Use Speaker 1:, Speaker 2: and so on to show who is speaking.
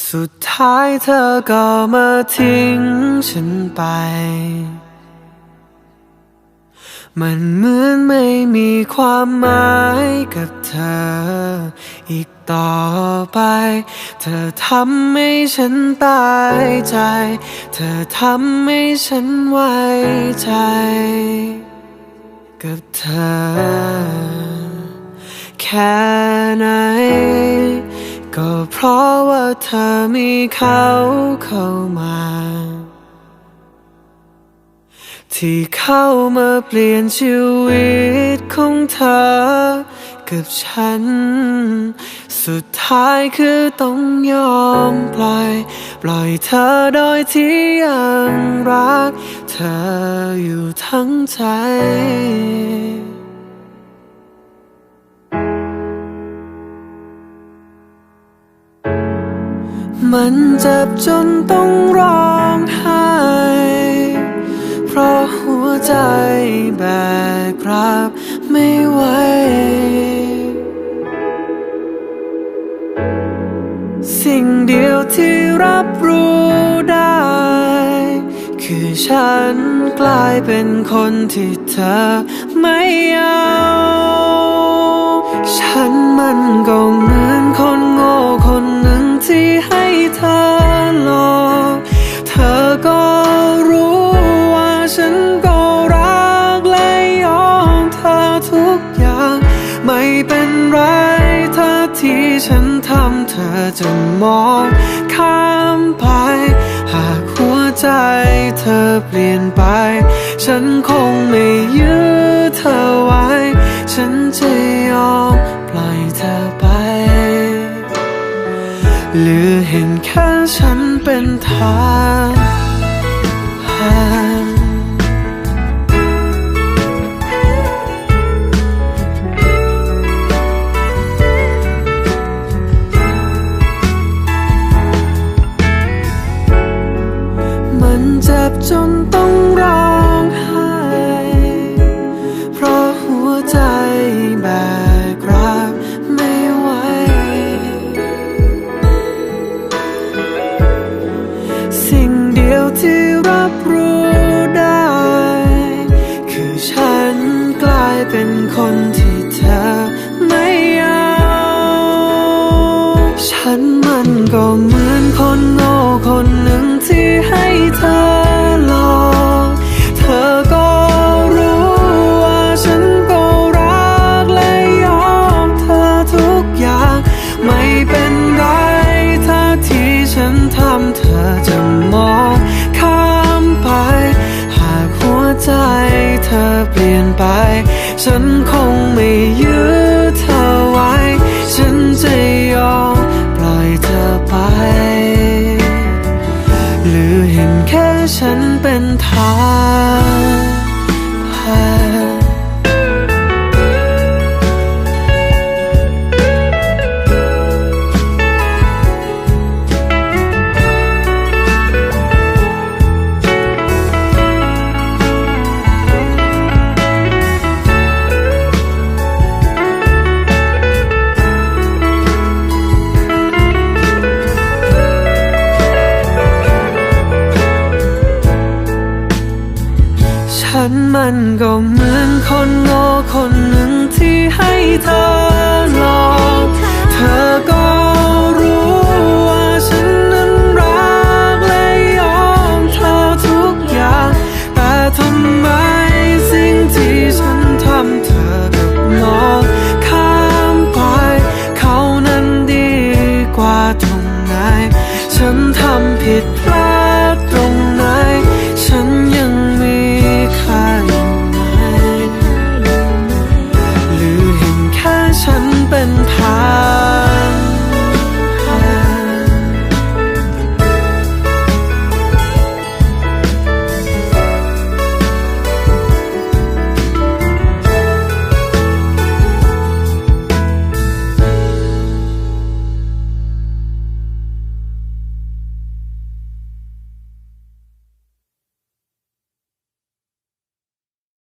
Speaker 1: สุดท้ายเธอก็มาทิ้งฉันไปมันเหมือนไม่มีความหมายกับเธออีกต่อไปเธอทำให้ฉันตายใจเธอทำให้ฉันไว้ใจกับเธอแค่ไหนก็เพราะว่าเธอมีเขาเข้ามาที่เข้ามาเปลี่ยนชีวิตของเธอกับฉันสุดท้ายคือต้องยอมปล่อยเธอโดยที่ยังรักเธออยู่ทั้งใจมันเจ็บจนต้องร้องไห้เพราะหัวใจแบกรับไม่ไหวสิ่งเดียวที่รับรู้ได้คือฉันกลายเป็นคนที่เธอไม่เอาฉันมันก็เหมือนคนโง่คนหนึ่งที่ให้เธอหลอกเธอก็รู้ว่าฉันก็รักและยอมเธอทุกอย่างไม่เป็นไรถ้าที่ฉันทำเธอจะมองข้ามไปหากหัวใจเธอเปลี่ยนไปฉันคงไม่ยื้อเธอไว้ฉันจะยอมปล่อยเธอไปหรือเห็นแค่ฉันเป็นทางผ่านมันเจ็บจนต้องร้องไห้เพราะหัวใจแบกรับไม่ไหวสิ่งเดียวที่รับรู้ได้คือฉันกลายเป็นคนที่เธอไม่เอาฉันมันก็เหมือนคนโง่คนหนึ่งที่ให้เธอหลอกเธอก็รู้ว่าฉันก็รักและยอมเธอทุกอย่างไม่เป็นไรถ้าที่ฉันทำเธอจะมองข้ามไปหากหัวใจเธอเปลี่ยนไปฉันคงไม่ยื้อเธอไว้ฉันจะยอมปล่อยเธอไปหรือเห็นแค่ฉันเป็นทางผ่านฉันมันก็เหมือนคนโง่คนหนึ่งที่ให้เธอหลอกเธอก็รู้ว่าฉันนั้นรักและยอมเธอทุกอย่างแต่ทำไมสิ่งที่ฉันทำเธอกับมองข้ามไปเขานั้นดีกว่าตรงไหนฉันทำผิดพลาด